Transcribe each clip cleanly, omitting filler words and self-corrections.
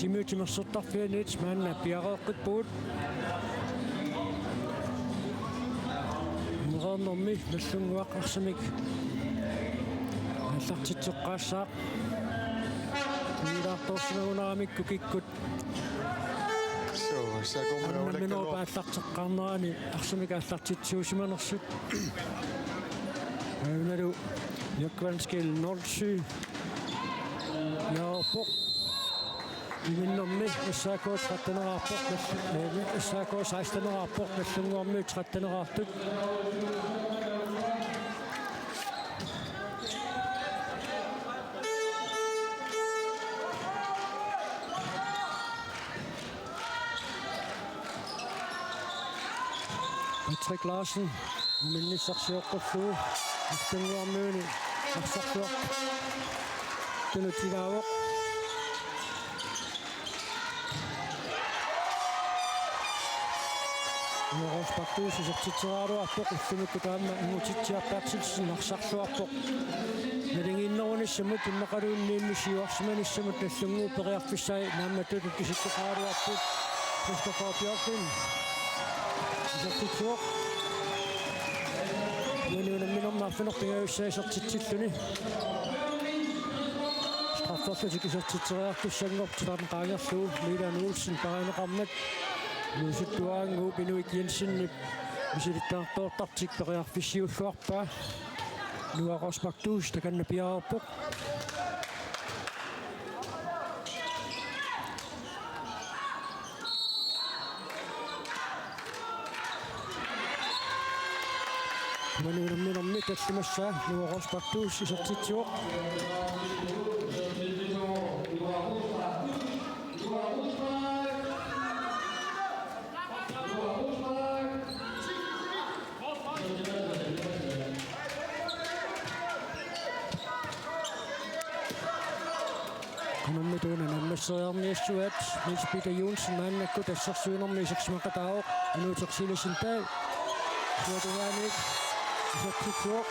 Simutimersortarfianit maanna piareeqqippugut Meranermi nallunguaq arsamik аллартитсеққаассаақ нилаарторсинагунаарамикку киккут миноо аллартеққарнерани арсамика аллартитсуусиманерсут налу якванскил 07 яапоқ иминнэрми иссаакуус қаттанераарпоқ иссаакуус аистанераарпоқ наллунгуарми қаттанераартут Patrick Larsen, minnisarsiuqqullugu аттангуармууни арсартуа тунутигаавоқ Нороспартуус сертитсерааруарпоқ уллумикку таама ингутитсиарпаатсилсин арсарлуарпоқ налингиннерунissамут иммақалууннииммисиуарсиманиссамут наллунгуу периарфиссаи наамматут киситтеқааруарпут Christopher Bjørkvin сертитсуоқ минуунамминэрнаарфинерпингаюссаисертитсиллуни страфферлутикисертитсериартуссангортиларн qaangerluu Milan Olsen паринеқармат нусуттуаангуу Пинуик Jensenнип мисилиттаартоортартик периарфиссиуллуарпаа нуаросмактуус таканна пиаарпоқ Мануунамминэрми таллимассаа нуароспартуус исертитсуоқ Канаммитуна наммассериарниассуат Niels Peter Jonsen мааннакку тассарсуинерми саксмақатаавоқ ануутерсиласинтаа суатугааник исертитсуоқ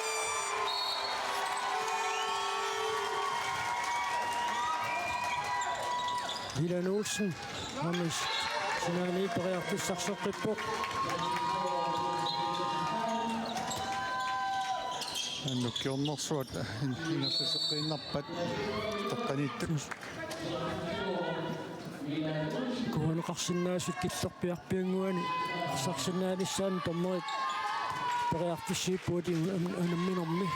Milan Olsen амис синаани периартуссарсеққиппоқ аннуккиорнерсуат иннерсисеққииннарпат тоққанииттакус куанеқарсинаасут киллерпиарпиангуани арсарсинааниссаани тормерит периартуссииппуут анамминерми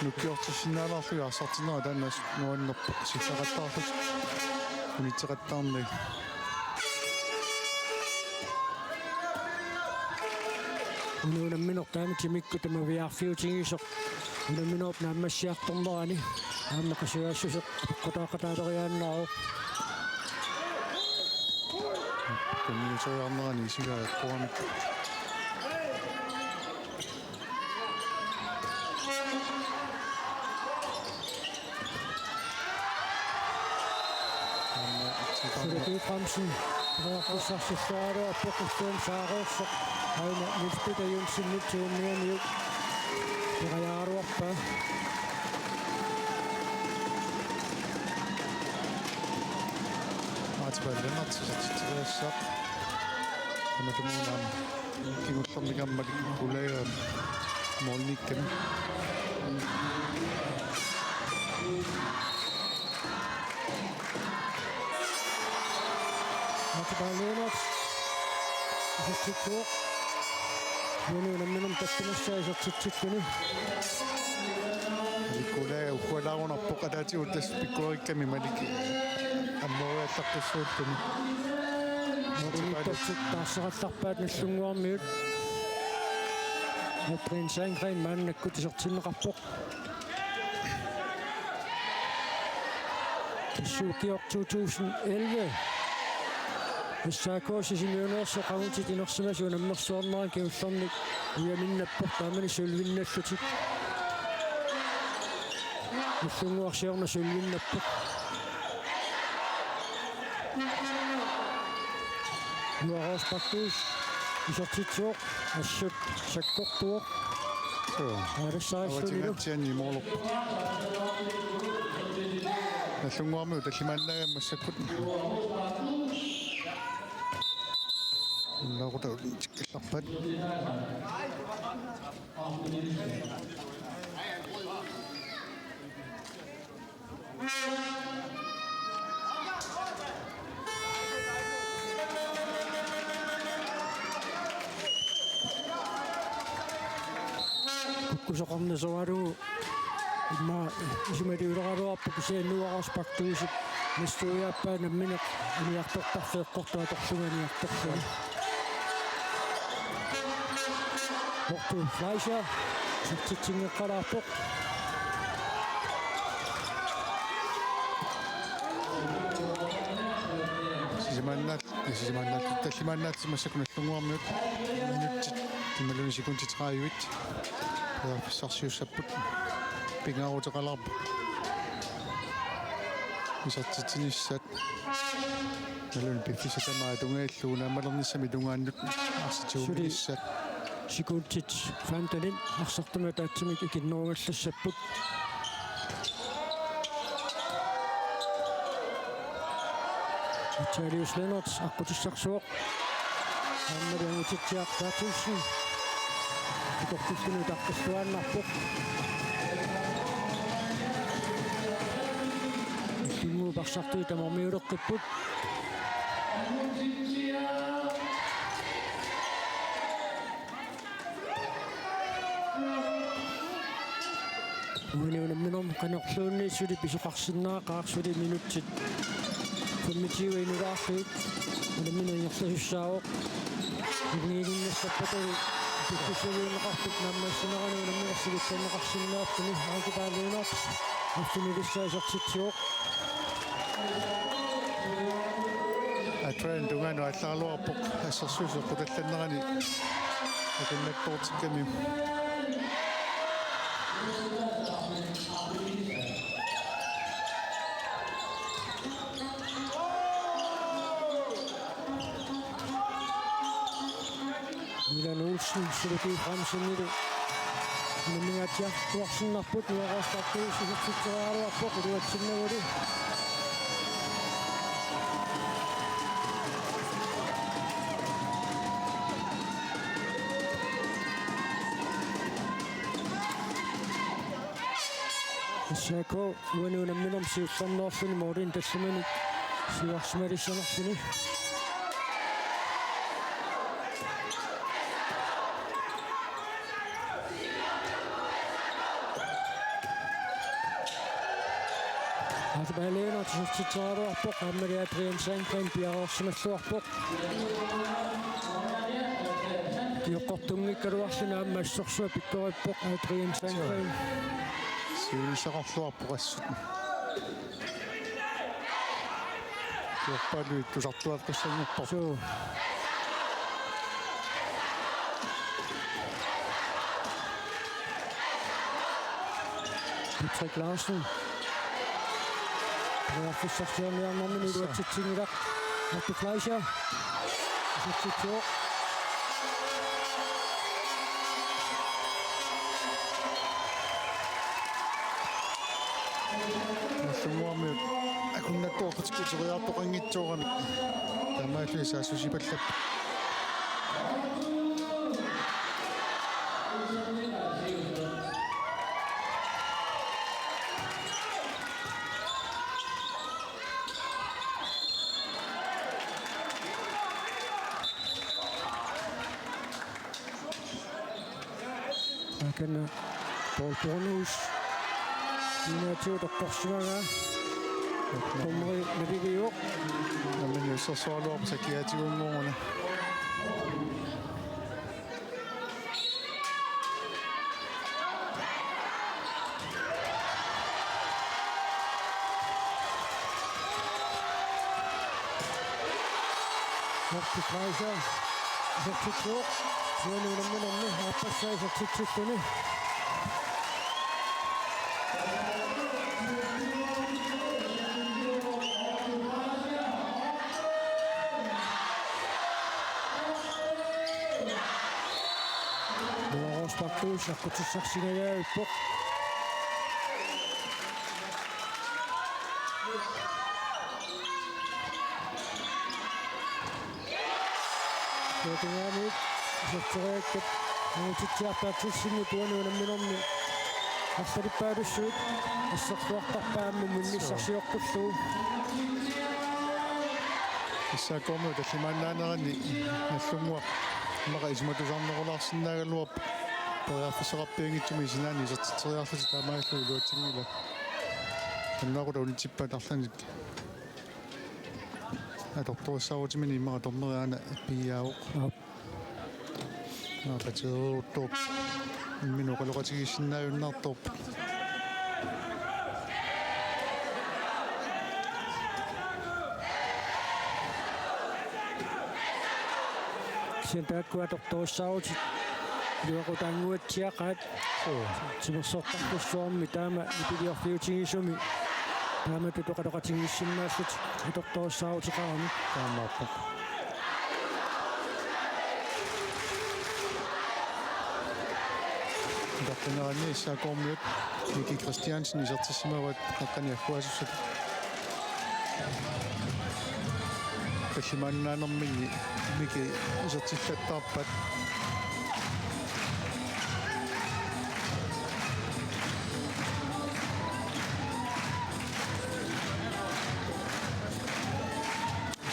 нуккиортиссинаалаарлуи арсартинера тааннас нуаннерпа сисақаттаарлут унитсеқаттаарни унуунамминер тааматимикку тамавиарфиутингисоқ унамминерп нааммассиарторнерани ааммақасуаассусеқ қутаақатаалериааннаару коммуникационерани сигаа қуамик Søren Bremsen reagerer på Christian Saros og Niels Peter Jonsen nyt til mere nu. Det er jeg oppe. Matsbal Lennart så med dem man kigger på de gamle kolleger målnikken Matsbal Lennart så titler nu men så titler kolleger kolleger på kadati utas pikor kami maliki аммоо таппассууттуни тассаралларпаат наллунгуармиут Матрин Сангрен мааннакку тисертиннеқарпоқ Тиссуукиор 2011 Иссаакуус симиунеерсо қавутит инерсимасуун аммерсуарнеран киуллерник уяминнаппоқ таамани сулвинналлутик наллунгуарсиорна сулвиннаппоқ Нуароспартуус исертитсуоқ ассут саккортуоқ арассаассуни тиани молоқ наллунгуармиу таллимааннаагаммассаккут наагута тиккалларпат куккусоқарнасуалу имма исималиулераруарпу кисианнуараспартуисик мистуиаппаана минеқ аниартортарфеэққортуа торсуганиарторсуни Морту Флайшер ситсингеққалаарпоқ сисимааннаат таллимааннаатсимассакуна наллунгуармиут минутсит тималуни секундитрааюит сарсиуссаппут пингаарутеқалаарпу исатситсиниссат налун пиффисатамаа тунгаиллуuna амалерниссами тунгааннут арситиумиссат секундит фанталин арсартума таатсимик икиннеругаллассаппут Charles Lennox аккутиссарсуоқ аммалиангутитсиартаатсин итортиссуну таққиссуааннарпоқ тиму барсартуи тамормиулеққиппут униунамминорм канерлуунниссули писоқарсиннаақарсули минутсит фэммитиуинугаарлуит уламминуингерлусаавоқ ивниигиннассаппату пиккусавиунеқарпут наммассинерану наммиерсилиссаннеқарсиннаартуни аркипаалуунаарпс аффинилиссаисертитсуоқ атрэн тунгану аллаалуарпоқ ассерсуусо қуталланнерани акиннаппортикками Milan Olsen сулути фрамсиннилу нэмингатиа туарсиннарпут нуарастартуу сисертитсерааруарпоқ улуатсиннагули Исако уануунамминерм сиуссарнеорсуни моорин тассамани сиуарсималиссанерсуни Балена тситсааруарпоқ аммалиатриан санкрин пиароорсималлуарпоқ киоққортунгиккалуарсуна аммассорсуа пиккориппоқ атриан санкрин сиулисақарлуарпоқ ассут киорпалуит тусартуат қиссангерпоқ соо Patrick Larsen фиссартиарниарнэрмини илуатситсигилақ Морту Флайшер ситситсоо наллунгуарми акуннаттуорпутиккутериартоқангитсуурами тамааллуисаассусипаллап Kan Paul Bornhus Inatio toqqorsuaga Tomri navigiuq наммини сорсоалуарпа сакиатигунгоруна Matti Fleischer сертитсуоқ суануунамминерни ааппассаа сертитсиллуни Nuorospakkuus akkutussarsinagaavippoq suotingani sotsoreekkat nutitiarpaatissimi tuanuunamminormi арсалиппаалуссуит ассертуартарпаамму миссарсиоққуллуу иссааккорму таллимааннаанерани наллунгуа маqa исматусарнерулаарсинаагалуап периарфисеқарпиангитсуми синаани исертитериарлути таамааллуи луатсингила аннаагула унтиппат арланик адорторсаавутимини имара тормериаана пиаавоқ патиуттоп мину қалоқатигиссиннааюннаартоп синтааккуаторторсаавути юақутангуатсиақат симерсортарпуссуарми таама ипилиорфиутигисуми таама тутоқалоқатигиссиннааллут аторторсаавутиқарани таамааппа дартинерани иссааккормиут Ники Кристиансен исертиссимават қаққаниаккуасуссат таллимааннаанерминни мики исертиллаттаарпат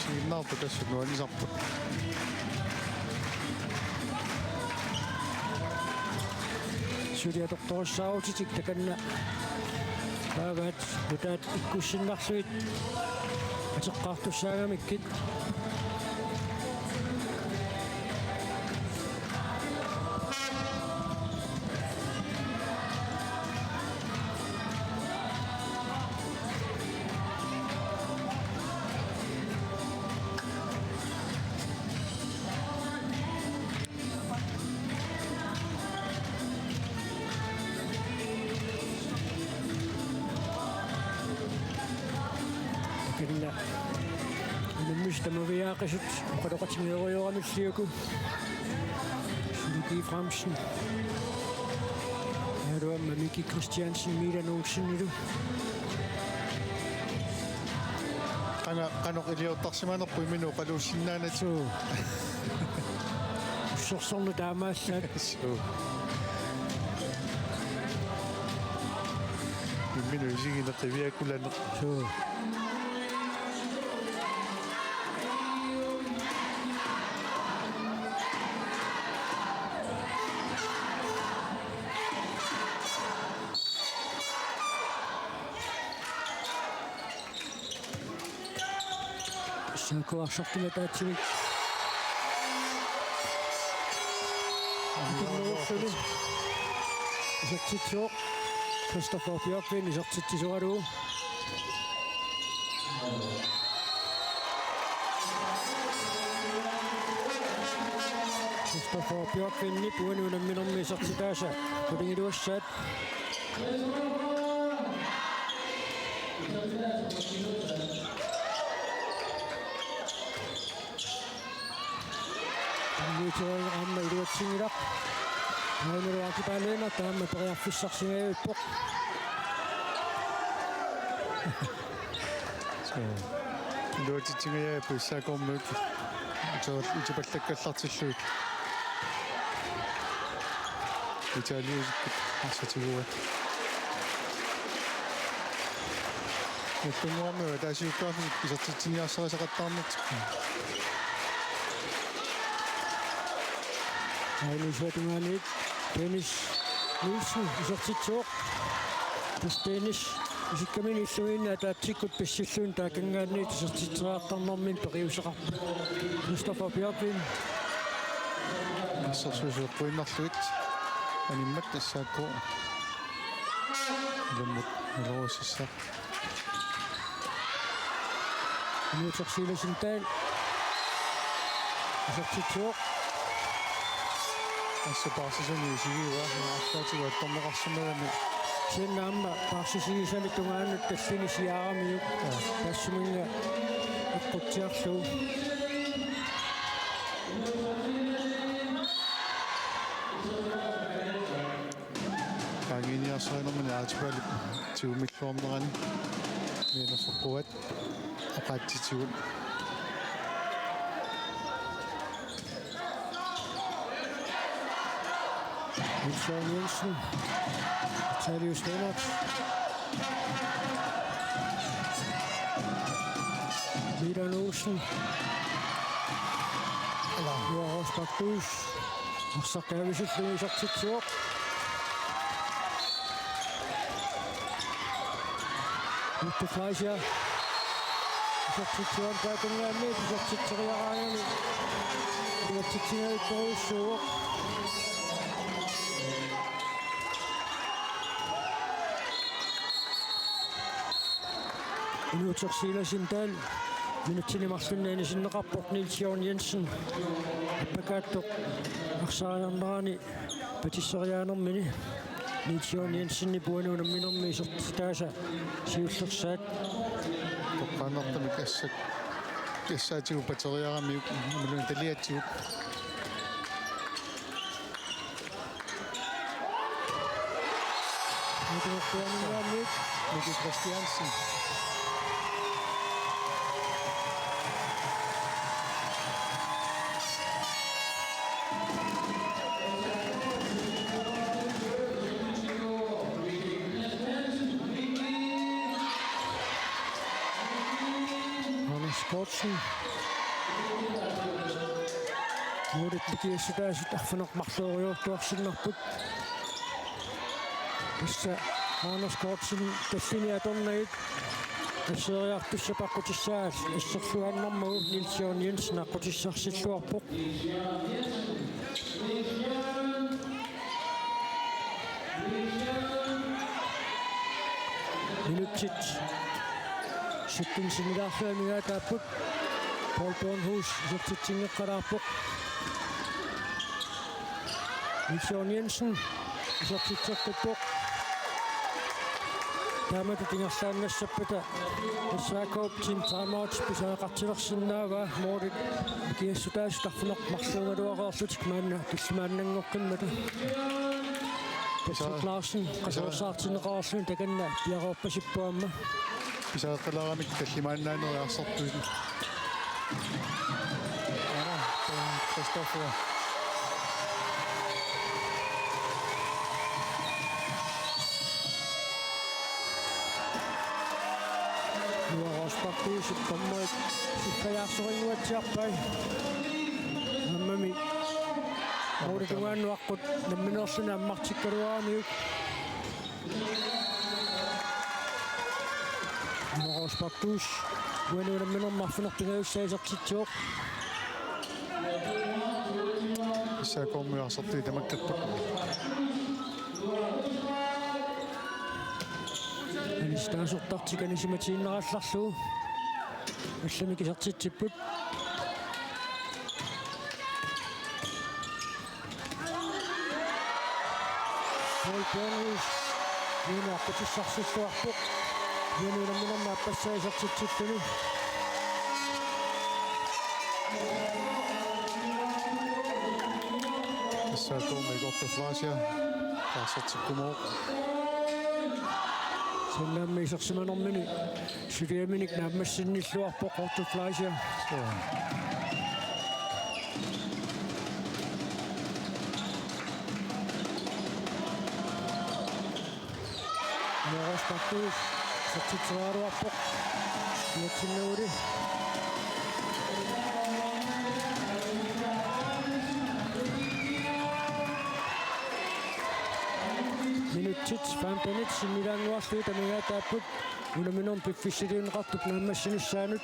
сигнаарпа тассут нуанисарпут сулиаторторсаавутитик таканна паагат утаат иккуссиннарсуит атеққартуссаагамиккит كنا المجتمع بياقشت وقد ميغيو نفسيكو شلوكي فرامشن هذا ما ميكي كريستيانسن ميلان وشنيدو قانو إليوتارسиманерпу имину қалуссиннаанату сорсорну таамаассаат имину исигинеқивиакулане Sanko assortiment taatsimik isartitsuo Christopher Bjørkvind isartitsisualu Christopher Bjørkvind puanuunamminormi isartitaasa kulingiluassaat Niitoa amma iluatsingilaq hainuruakipaleena taamma periarfissarsingaavippoq луатитсингаяапу иссааккормук итипаллаккаллартиллуик италиусиккут арсатигуат Нуттунгуармуа таасиуккаасник исертитсиниарсерисақаттаарнэртик Suotingani Dennis Nielsen isartitsuoq Dennis isikkamini illuinna taatsikkut pissilluun taakangaanniit isartiteraartarnermin periuseqarpu Christopher Bjørkvind ассерсуусууппуиннарлуит аниммат тассаакку луммут нелоосиссаа нуутсерсиласинтаан isartitsuoq ассапаарсисани сигиуа ассаатигуат томмеқарсимагами синнаамма парсисигисами тунгаанут таллини сиаарамиук тассуминга иккутсиарлуу кангиниарсеринермани аатипали тиумиллуарнерани нелерсоққуат ақаатситигут Niels Jørgen Jensen. Thalius Lennart. Milan Olsen. Noah Rosbach-Dus. Og så kan vi selvfølgelig så til tur. Ute Fleischer. Så til turen på den her midt. Så til turen ejerne. Det er til turen i Borgsjøer. Nu tager Silas Indal. Minuttini marstunneen sinne rapport Niels Jørgen Jensen. Pakatto aksaajarnaani petissoriaanermini. Niels Jørgen Jensen i puonuunamminormi sortaasa siullersaat. Toqqaanartami kassaatigu pateriarami mulun taliatsigu. Mikkel Christiansen. Sportsen. Muodit likiessä tahfanok mahtoa tuoksinnapput. Tässä Hannes Kortsen tessiniä tonne. Tässä on jahtussa pakotissään. Tässä suhannammu Niels Jørgen Jensen akotissa sitsuappu. Minuutit. Sitten sinne lähtee jäätää put. Paul Bornhus, sitten sinne karaappu. Niels Jørgen Jensen, sitten puk. Tämä tinga säännössä pitää. Tässä kooptin timeouts pitää katsella sinne vaan. Muodit kiessu täysin tahfunok maksuun eduaraa sutskmänä. Kysmännen nokkimmetä. Petri Clausen, kasvaa saatsin raasun tekennä. Ja rouppasi puomme. Pisaqalaramik tallimaannaaneriarsartuilu. Christopher. Noah Rosbach-Dus tommoit sikkajaarsorinuatsiarpai. Hammami. Muoditungaannuaqqut namminersuna ammartikkaluaamiuk. Noah Rosbach-Dus uanuunamminermarfunarpingaussaasertitsuoq. Issaaqormiarsartui tamakkappak. Anistaasortartikanissimatiinnerallarluu. Allamikisartitsipput. Paul Bornhus uanuaqqutissarsilluarpuq. Uanuunamminermaappassaasertitsippuni. Issaaqormi Gorka Fleischer. Taasartikkumooq. Sennaammiisersimanermini suliaminik naammassinniilluarpoq Gorka Fleischer. Noah Rosbach-Dus sertitsuaruarpoq. Nutsinnuuli. Minuutit 5 minut sinnilaanguarluu tamigaataapput unaminern piffissiliuneqartup naammassinussaanut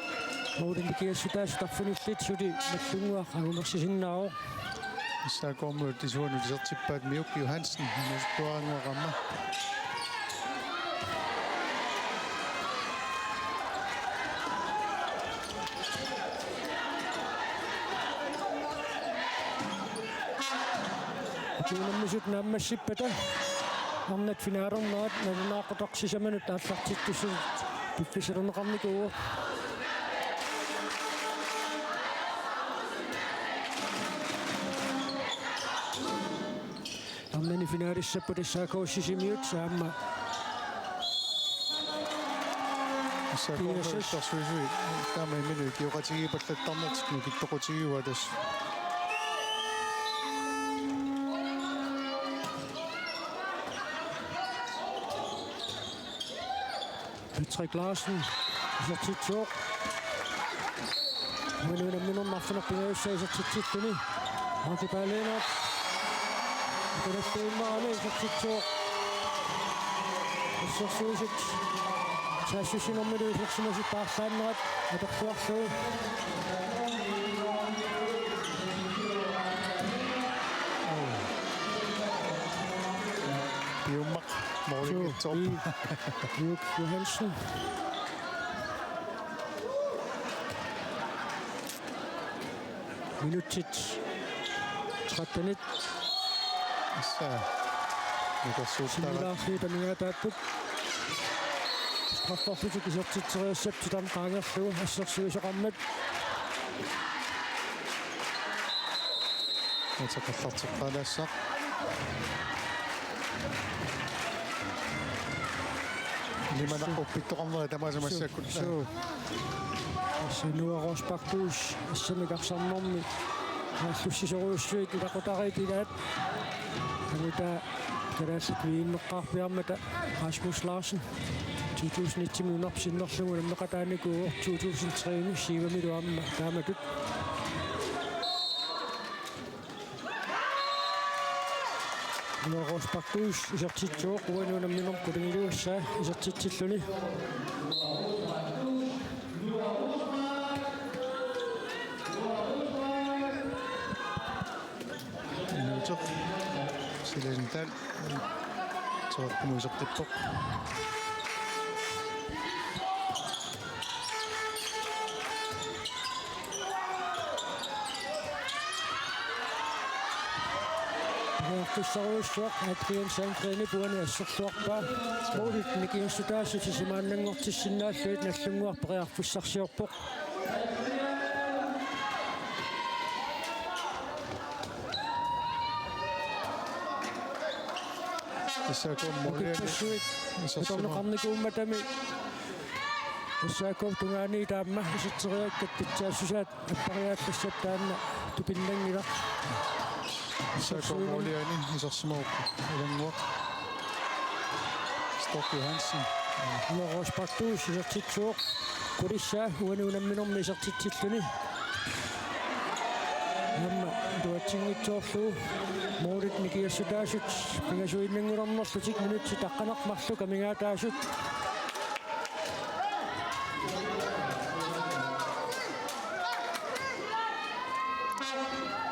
muudin kiassutaastarfunillit suli mallunguaq agumersisinnaao. Issaaqormi tisuanulisertippaat Miuk Johansen nuspuaranguaqamma. Tuunammisut naammassippata. Annat finaarunnaat naaqutaqsisamanut aallartittussut piffisiruneqarnikuuq. Ammani finaalissappu tissaakossisimiut saamma. Issaaqormi tarsuisui taamai minu kiuqatigipallattarnertiknu kittoqutigiua tass. Patrick Larsen især titsuk. Uenuinen minun Maffinoppineissa især titsittyni. Antti Pälinot. Todettiin maali isär titsuk. Isär suisit. Sässysin on midyyseksi myös pääsännoit. Etäksuaksuu. Bjummak, målingen top. Luke Johansen. Minutit 31. Tässä mikä suuttaa. Sillä siitä minä täytyy. Strafforsøget især titseriussap titam qaangerlugu assersuisaqarmat. Ataqallartiqqalaassaq. Limanaqquppittoqarneri tamaasamassaakkut. Nuarospartuus assamikarsarnermi. Аллуссисоруйуссуит илақутаритилаат. Амита калаасаквииммеққарпиармата Rasmus Larsen. 2019 минерсиннерлугу наммеқатааникуу 2003 сивамилуамма тааматут. Nuarospartuus isертитсоо уануунамминер кулингилуассаа isертитсиллуни. Silental. Soortumuisertippoq. Qissaruissuaq Adrian Sandrini puani asserluarpaa. Muulit nikiussutaasutisimaannangortissinnaаллуит наллунгуарпериарфуссарсиорпоq. Issaakon muliani. Torneqarnikuummatami. Issaakon tungaani taamma isitseriakkat pitsaassusaat appariaallassat taanna tupillangila. Issaakon muliani isarsimuuq ulanguaq. Stock Johansen. Nuarospartuus isертитсууq kulissaa uanuunamminormi isертitsilluni. Amma tuatsingitsoorluu muulit nikiassutaasut pingasuinnangulornerlutik minutsi taqqanaqmarlu kamingaataasut.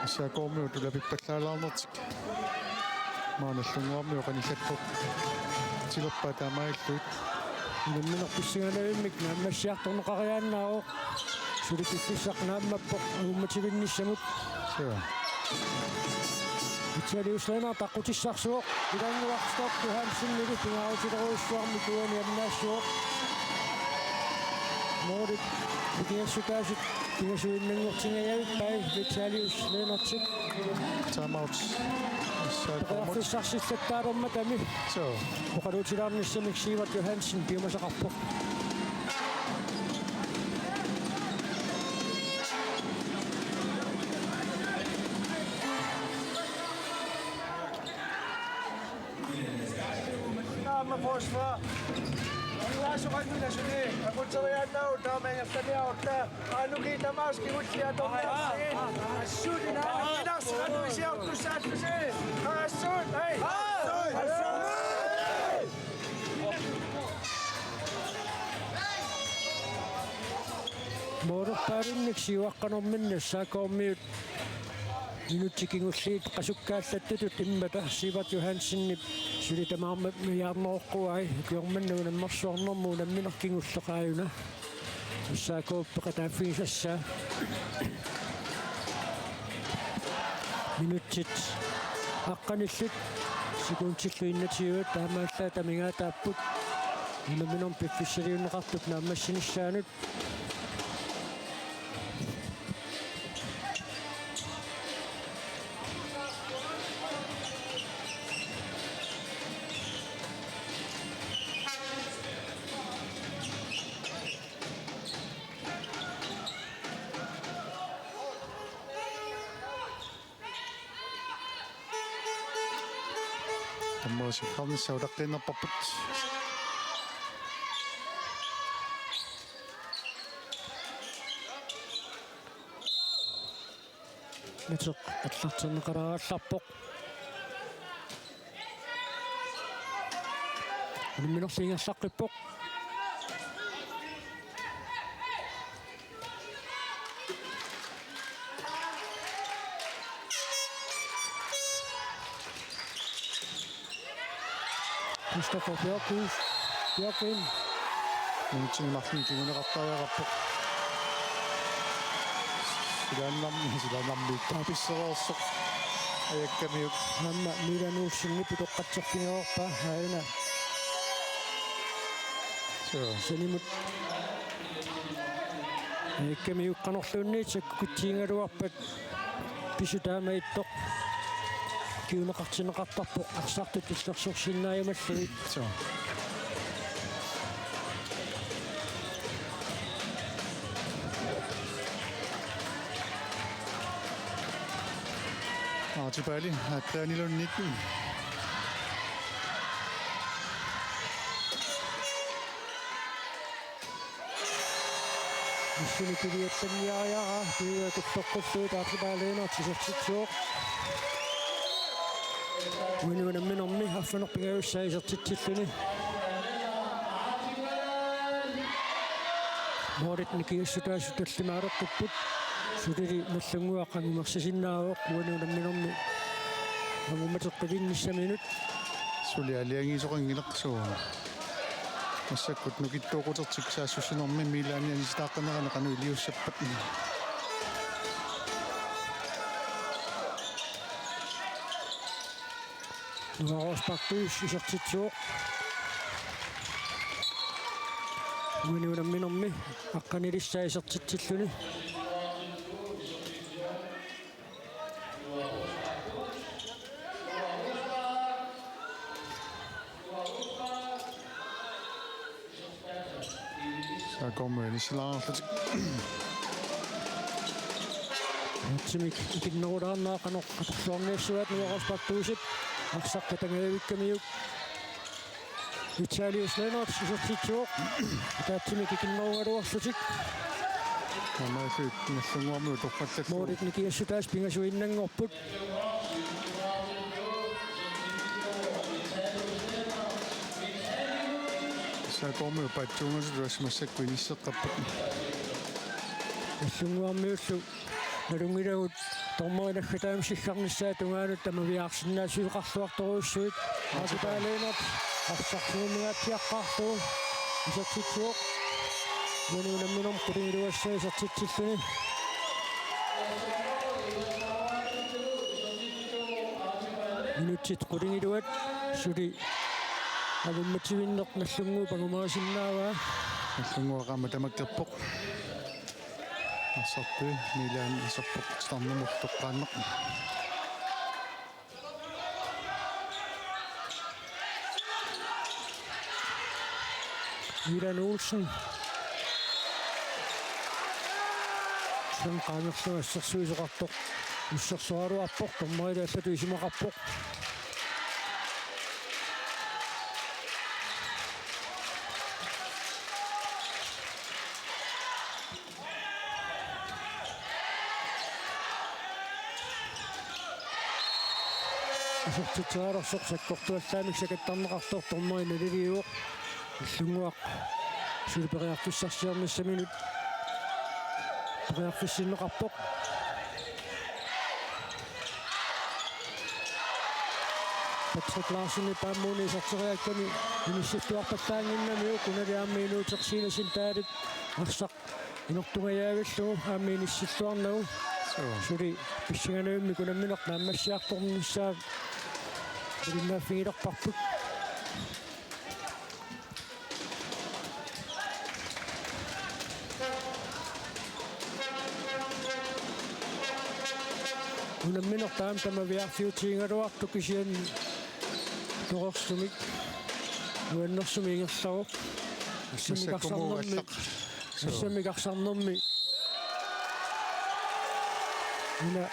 Issaakoomiu tulapippallaalaarnertik. Maanallunguarmi oqanillatpoq. Tilerpaa taamailluit. Numminerpissinganaimmik naammassiartorneqariaannaaoq sulikifissaqnaamappoq ummatiginnissamut. Sure. Italiusleener taqqutissarsuoq ilanguarstoq Johansen-nilu pingaarutileruussuarmi tuani amnaassuoq. Moorit nikiassutaasut pingasuinnangortingajavit pai Italiusleenertik. Timeout. Issaakoommut. Fissarsillattaalorma tami. So. Oqalutilaarnissamik Sivert Johansen piumasaqarpoq. Forsvar. Jeg er så ret min national. Jeg kunne tage jer ned, der men jeg skal ned der. Og nu kan der måske ud til at dumme os ind. Sut i nærmere. Jeg er så ret, hvis jeg du satte mig se. Jeg er sut. Hey. Moorpaarinnik siuaqqanorminnassaakoormiut minuttikingulliit qasukkaallattatut immata Sivert Johansen sulitamaarma miarnoorquai kiormannuunammarsuarnermuu namminerkingulleqaajuna issaakooppeqataaffigisassaa minutsit aqqanillut sikuntsilluinnatiuat taamaallaa tamingaataapput imaminorm piffissaliunneqartut naammassinissaanuut Таммаасиккарнissaулaqqiinnerparput Matsuq atlarterneqaraallappoq. Minorsiingersaqqippoq. Christopher Björkin. Minutsingimarlun kigunerartariarappoq. Silaannammiittapissereersoq ajakkamiuk Hamma milanuussinni pitoqqatserpineorpa haina. Senimut ajakkamiuqqanorluunniit sakkutiingaluarpat pisutaamaittoq kiuneqartineqartarpoq arsartut illersorsinnaayumalluit. Archibald atlaanilunniit Missuni piliattanniariara piuatuktorqulluut Archibaldeenertisertitsuoq. Uinuunamminormi affanerpingaussaisertitsilluni. Morit nikiussutaassutallimaareqqipput sutili nallunguaqqangumersasinnaavoq uinuunamminormi amumateqqilinnисsamинут sulialiangiisoqangilersuuga массаккут нукиттуукутерсик саассусинорми милаани стааққанерана iliussappat nuarospaqtuus isertitsuoq uinuunamminormi aqqanilissaisertitsilluni kommer Islandet. Timik ikinnoraannaaqanoq qatorluarniassuat nuarospaqtuusip арсаққатангавиккамиук Italius Lennart isertitsuoq taatsimik ikinnorugaluarlutik Намаасуит нассангуарму торпаллаллу Morit nikiassutaas pingasuinnangorput саакорму патсуунgasулуас массакку иниссеққаппут аллунгуармиуллу налунгилагут тормоинаггатаам сиггарниссаа тунгаанут тамавиаарсинаасуиқарлуарторуйссуит Archibald арсарсуумигаатсиаққартуу исертитсуоқ нунунамминорм кулингилуассаа исертитсиллуни минутсит кулингилуат сули авуммативиннеқ наллунгуу пагумаасиннааваа аллунгуақаама тамаккаппоқ ассарпи милаан исерпоқ старнамортоққааннеқ Milan Olsen sen qaangerluassarsuisoqartoq ussarsualuarpoq tormarilaallatu isimaqarpoq Isartitsaalersoq sakkortuallaamik sakattarneqartor tormarinaliliuoq Иллунгуақ сулпериарфиссарсиарнissaminut периарфиссиннеқарпоқ Patrick Larsen пааммууни сартериакками инисситтуарпаллаангиннамиу куналиармиинуутерсиинасин таалит арсақ инортунгаяавиллугу аамииниссиллуарнагу сули писсигануумми кунамминеқ нааммассиарторнissaа илиннааффигилерпарпут Unamminertaam tamaviarfiutiingaluartuk isian toqorsumik nuannersumiingerlaruq assamiqarsarnermi ina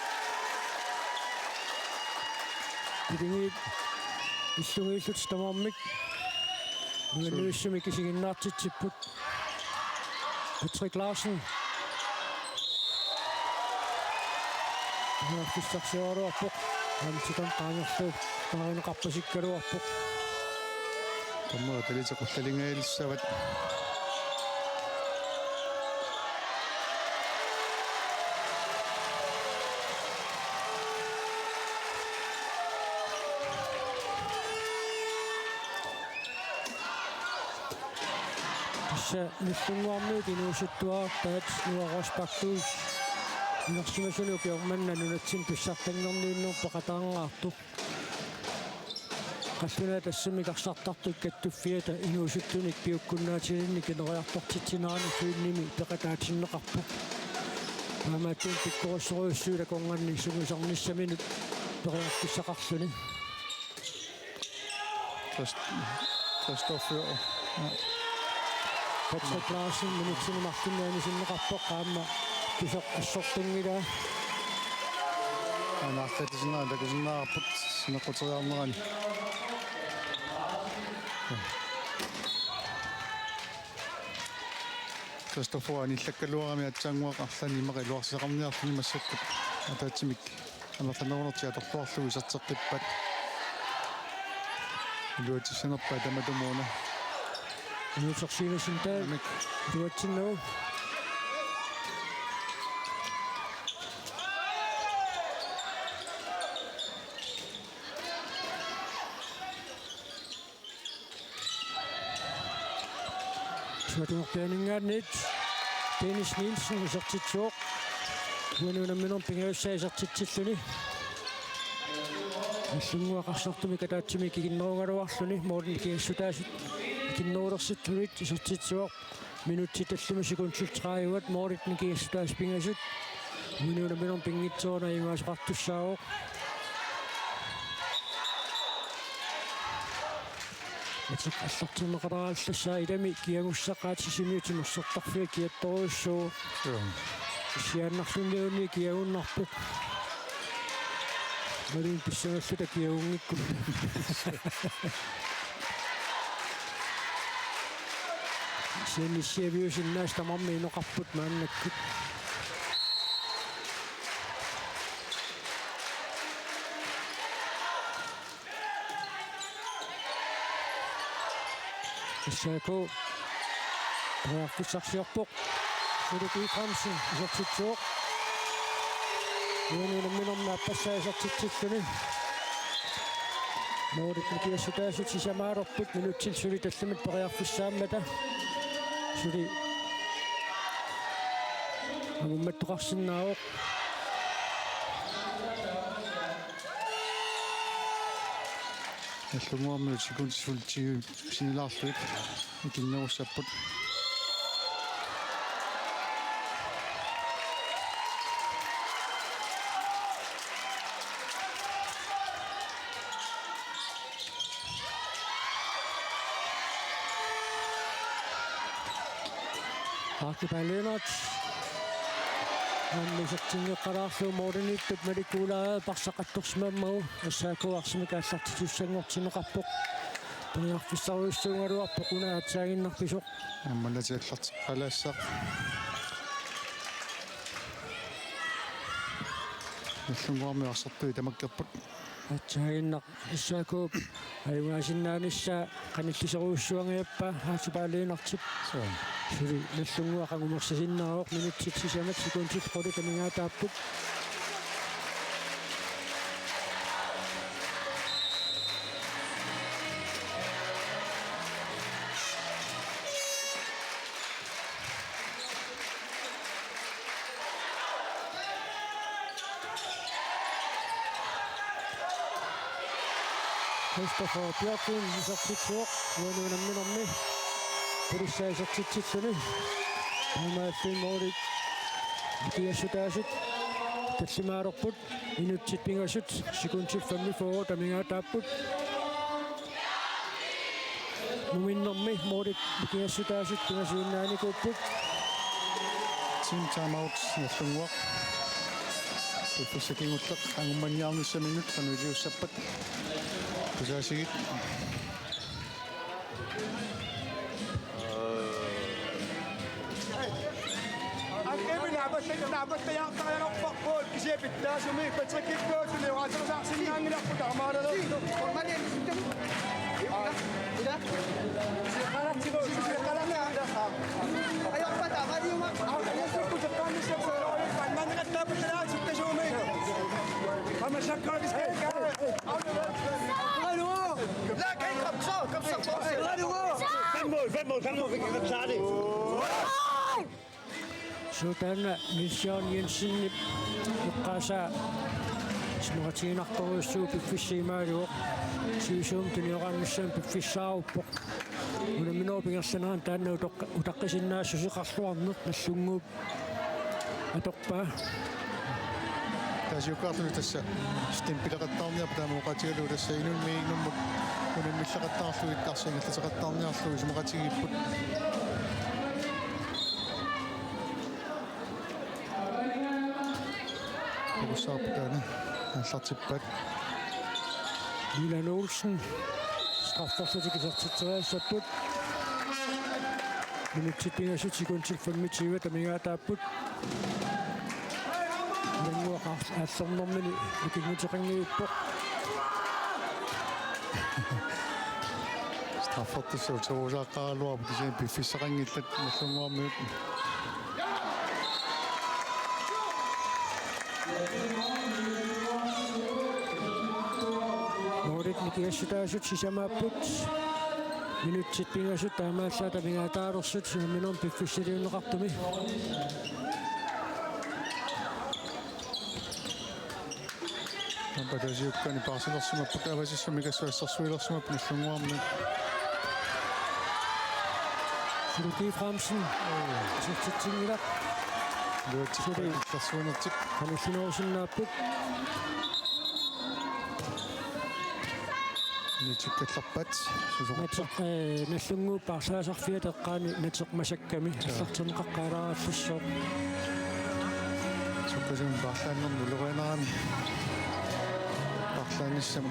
pilingiit иллугииллут тамармик нуаннуиссумик кисигиннаартитсиппут Patrick Larsen Fissarsiaruarpuq amsitam qaangerlu taarineqarpasikkaluarpuq Tamma talitequllalingailissavat se nittunguarmiut inuusuttuaartaat nuaraspartuus inersimasunuk mannanunatsin pissartanngorniunnerpaqataangaartuq qassuna tassumikarsartartuk kattuffiata inuusuttunik piukkunnaatiginni kineriartortitsinarani suinnimi peqataatinnеқарпуq маамааттун пиккорусоруйуссуула конганни сугусарнissaminut периарписсақарлуни Christoffer Patrick Larsen minutsini martinnaani sinneqarpoq qaamma pisoq assortungilaa анаартатисинаа такусинаарпут синеққутериарнерани Christoffer аниллаккалуарами атсаангуақ арлани мақилуарсеқарниарлуни массаккут атаатсимик анерланерунерти аторлуарлугу исартеққиппат илуатиссанерпаа таматумуна нуутсорсиинасинтаа дуатсиннау Suatuqtaaninggaannit Dennis Nielsen usertitsuoq uanuunamminor pingaussaisartitsilluni аллунгуақарсартуми катаатсими кигиннеругалуарлуни моорни киассутаасут киннеруlerситтунит исертитсуоқ минутти таллуми секундсултрааюат мооритни киассутаас пингасут уаnuunamminor пингитсуона имаасеқартуссаавоқ Итсек аллартиннеқарааллассаа илами киагуссақаатисимиути мерсертарфиа киатторуйуссуу сианнарлунниуни киагуннарпут Марин писсагаллута киагунгикку сианниссиавиусиннаас тамарми инеқарпут мааннаккут Исако Фиссарсиарпоқ Сулуки Франсин исертитсуоқ уаnuunamminорна аппассаисартитсиллуни мооритни киассутаасут сисамаарорпут минутсил сули таллумит периарфиссааммата сули амумматтоқарсиннаавоқ аллунгуарми секундсултигу синилаарлуит икиннеруссаппут Аркипалинат аммисертингеққалаарлуу моорниттут маликуулаа парсақаттурсимаммагу ассаакуарсимикааллартитуссангортинеқарпоқ периарфиссаруйуссуунгалуарпоқ унаатсаагиннарписоқ амманатиалларт алаассақ аллунгуарми арсартуи тамаккерпут атсаагиннақ ассаакууп аюгаасиннаанissaa каниллисеруйуссуангиаппа аасупаалиинартип сули наллунгуақангумерсасиннаароқ минутсит сисамат секундсит қоли камингаатааппут Christopher Bjørkund исертитсуоқ уаnuunamminorni пулиссаисертитсиллуни амааффимоорит киассутаасут таллимаалерпут минутсит пингасут секундсит 45 тамингаатааппут муминнэрми моорит киассутаасут пингасуиннааникууппут team timeout аллунгуақ туффисакингуллеқ ангумманиарнуссаминут канулиуссаппат пусаасигит Anche nabot kaya ang pakbol kasi bitta sumi pagkakit ko suli wajar sa sinangin ako tama na lo. Formal yan. Ida? Sikalat siguro. Sikalat na. Ayaw pa tama di mo. Ako ko sa kamis sa solo. Pandan na tapos na sukta sumi. Kama shakar bis kaya. Ano? La kay kapsa po. Ano? Fem mål, vi kan klare det. Sådan Mission Jensen Lukkasa Smugatinartorussuu piffissimaaluo siusum tuniorannussan piffissaaruppoq unaminoopingersanaan taanna utaqqisinnaasusseqarluarnut nassunguup atorpaa tässä jokainen tässä sitten pidäkattamia pitää mukaan tiedä tässä ei nyt mihin mutta kun ne missä kattaa suittaa sen että se kattaa minä suisi mukaan tiiput kun saa pitää ne satsippäät Milan Olsen strafforsættikisartitseraassaput minuttippingasut sekuntil 25 tamigaataaput Assornormini mikingutiqangiuppoq straffattus on tuusaaqaaluapu kisen piffissaqangillat nallunguarmiut Morit nikiassutaasut sisamaaput minuttipingasut taamaassaa tamigaataarussut sinaminon piffissiliunneqartumi Padahal juga ni pasal semua putih baju semua kesuai sesuai semua penuh ni. Suruki Framsen Sittingila Dua cik sesuai nanti. Hallucination naput Ni cik ketlapat. Natsoq nallungu parsaasarfia teqqaani natsoq masakkami assartun qaqqaaraallissoo Sukasin bahkan nuluqainaan. Bahkanissam.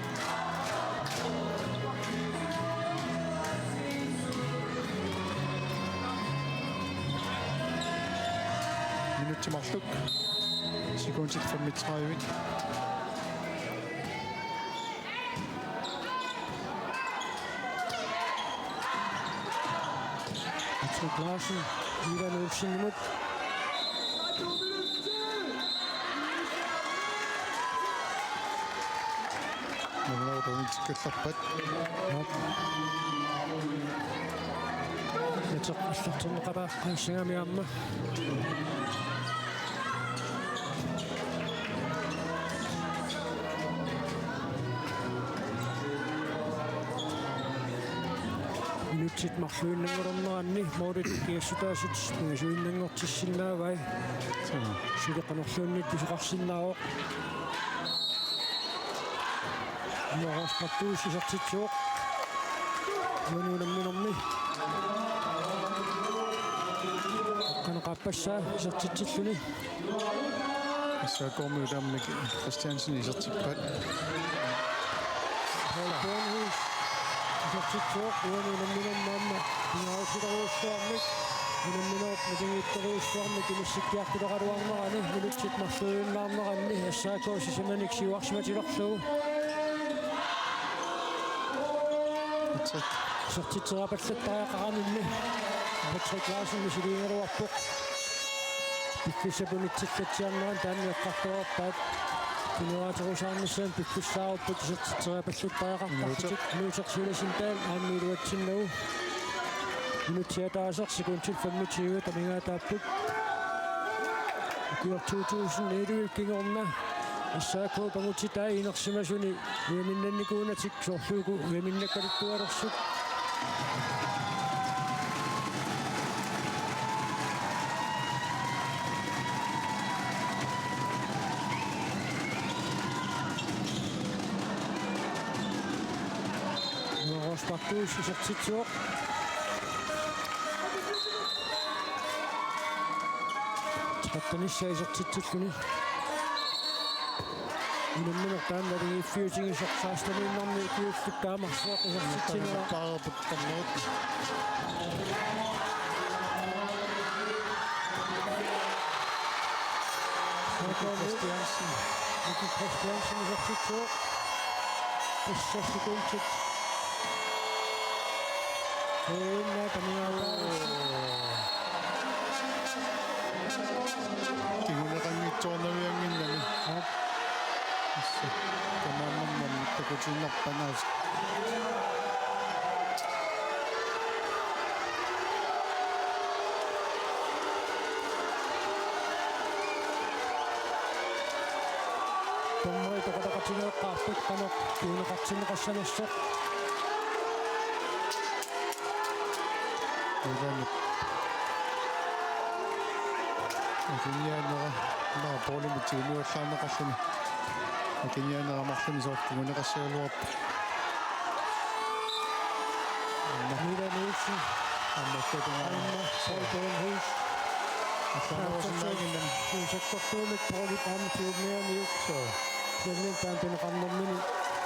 Minuutti mahluk. Sekundit 35. Patrick Larsen Milan Olsen imod Nuluqainaan on cik ketlapat. natsoq assartun qapaqqaassangamiamma minutsit marluinnangornernaanni Morit kiassutaasut ngasuinnangortissinnaavai suleqanorluunnit pisuqarsinnaaroq Noraspartuussisartitsuoq nuunamminormi kanaqappassaa isartitsilluni Så kommer det med Christiansen i så tippat. Paul Bornhus isartitsuoq nuunamminormaamma pingausutaruussuarmik unamminooq natingitteruussuarmik imissikkiartuleqaluarnerani minutsit marluinnаарneranni assaakoosisamanik siuarsimatilerlugu Sortitserapallatariaqaranilli Patrick Larsen misiliingeruarpoq piffissapunitsillatsiarneran taanniaqqartuarpaat Pineraterusaarnissaam piffissaarupput sortitserapallatariaqartartik nuusersuulasintaal aammiiluatsinnagu minutsiataaser sekundtil 25 tamingaataapput Kior 2011 kingorna Assaakuo pangutitaa inersimasuni uaminnannikuunatik sorluugu uaminnakkaluttualersuq Noraspartuus isartitsuoq Taqattanissa isartitsilluni Minun taannaringi fyysingin soqsaastaniinnerni kiullukkaamарsuoq isartitsinera Paraputtamut. Christiansen. Nicky Christiansen is op zich zo. Dus 6 sekundjes. Net aan Kigunakan ni Chona yang ini. Kamaman takut sunap panas. Tummoi tokatakatsino kaaput kanok. Kiunakatsino kassanassa. Kiniana bolli mit Junior Khanna kassan. Kiniana mahsen zot kina kasseluop. Mira Nielsen. Amma ketuna. Solten Hus. Sanoisin Kun se koktuulit puoli pammiin meidän yksi. Se on niin täytynyt kannon mini.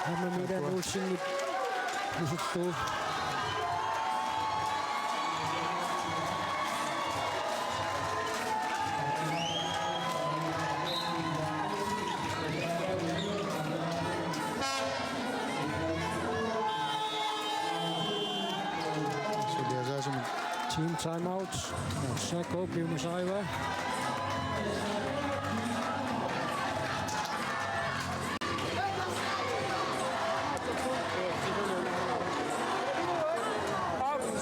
Hämme meidän Nielsen nyt kysyttyy. Team timeout. Seko, Piumas aivan.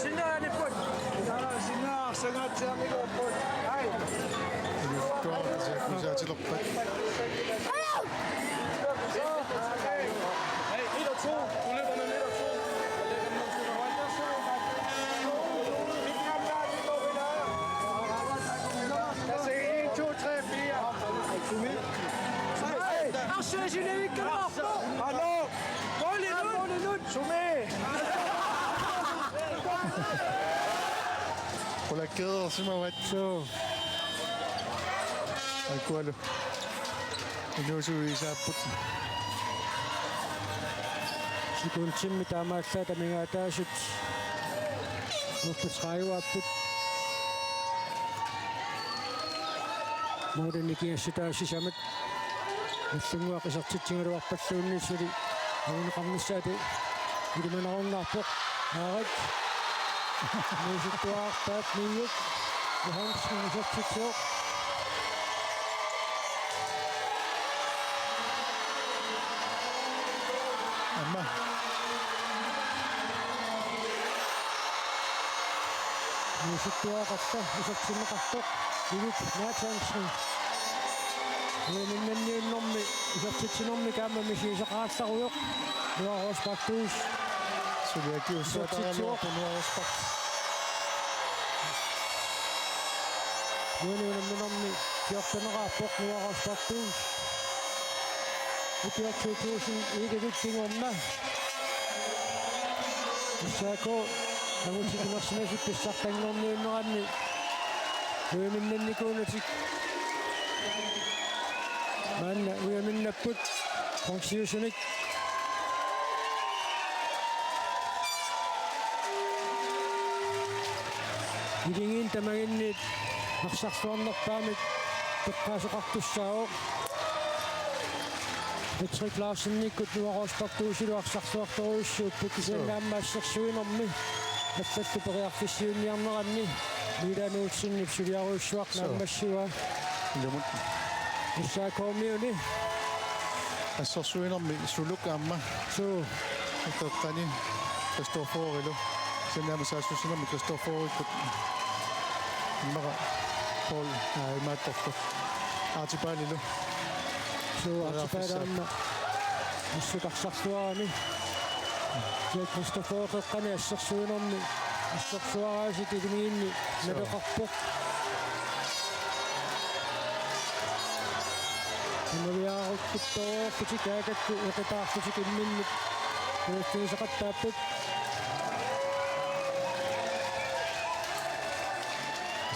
Sinä ääni pois. Sinä sangat se amigo pois. Ai. se loppuu. Hey, 1 og 2. Du løber med 1 og 2. Og lægger den op til højre. Der ser du bare. Lad os se. 1, 2, 3, 4. Afsæt sin ikke op. Hallo. Gå lidt ud. Sumé. Ole keder simawat so. Alkualo. Inusu isaput. Sekuntin mitä mä sieltä minä täysit. Mutta skaivaaput. Muuten ikinä sitä sisämät. Jos sinua kasat sitten ruoppastuun niin se on kammissa että ilman on nappo. Haet. Niin sit tuo päät niin ja Hanskin sit so. Amma. Niin sit tuo katto, isot sinne katto. Nyt näet Hanskin. Niin niin nommi, isot sit se nommi kämmämisiin se kaastarujo. Nuo hospattuus. Sulle kiusaa luopu nuo Niin nommi johtanut raapok nuo hospattuus. Nyt johtuutuusin iikityttiin omme. Seko, ja mut sitten jos me sitten saattain nommi ymmärrän, niin niin kuin nyt Mennä put funktioniert. Idingin tämänkin niin maksaksuan noppaamit tukkaisi kaktussaa. Petri Klasen nikut nuoruuspaktuusi luoksaksuartoruussuut putkisen lämmäissäksyyn ommi. Että periaatteessa järnäranni. Mitä nuutsin nipsuliaruussuak lämmäissyä.Issa komiuni. Tässä suinommi sulukamma. So. Tottani Kristoforilu. Sen nämä saa suinommi Kristoforilu. Mara Paul ei mä tohto. Archipalilu. So Archipalilu. Missä kaksaksuani. Ja Kristoforilu kanessa suinommi. Missä suoraan niin meidän kappo. No vielä ottaa kuitenkin että tahtoisikin minne. Jos se kattaa put.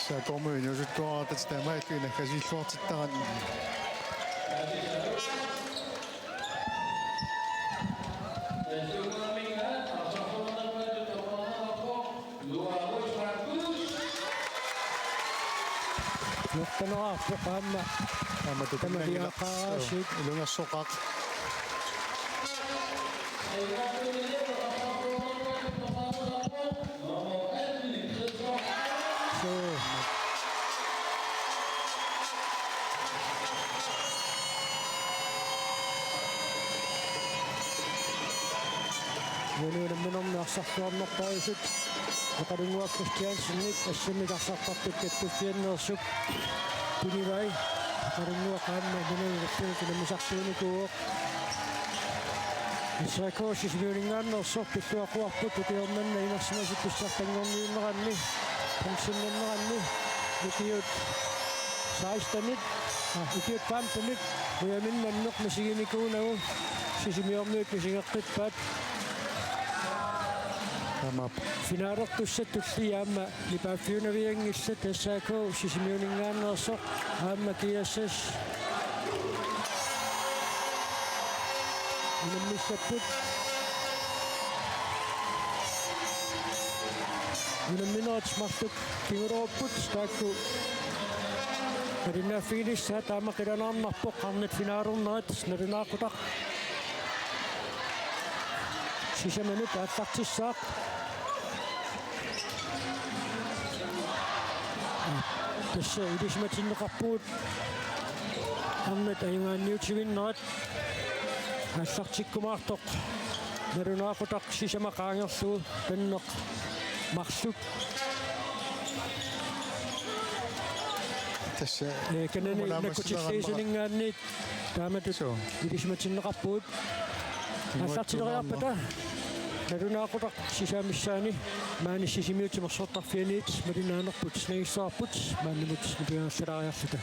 Se kommer ju så då att det stämmer att vi kanske slår tittan. Juqtaneraarpoq aamma tamaliaqaraasiit ilungersoqaq so Yunun minum narsartuarnertaisut Aqalungua Christiansennik assimigarsartartuk kattufiannersuk Punivai Aqalungua qaamma minungertuutinamisartuunikuuq Israkosis miuningaannersorp pilluaquarput utiormanna inersimasik pissartangorniinneranni pensinnanneranni ukiut saistanit ukiut paampanit uyaminnaanneq masigimikuunagu sisimiornuik misingeqqippaat tamap Finaalertussat tulliaamma lipaaffiunaviangissat assaako sisimiuningaannersoq aamma kiassas Unammissapput Unamminaat martuk kinguruupput taakku Adinnaaffiinissa taama qilanaarnarpoq qarnit finaalurnerat narinaaqutaq Sisamanut aallartissaaq Tassa ilismatinneqarpugut qarnit ayungaanniutivinnerat Аллартиккумаартоқ нарунаақутақ сисамақаангерлугу таннеқ марсут тасса канани накутиллиисулингаанниит тааматут илисматиннеқарпуут аллартилериарпата нарунаақутақ сисаамиссаани маани сисимиутимерсортарфианиит малинаанерпут снагиссаарпут мааннамут нипиаассалаариарлута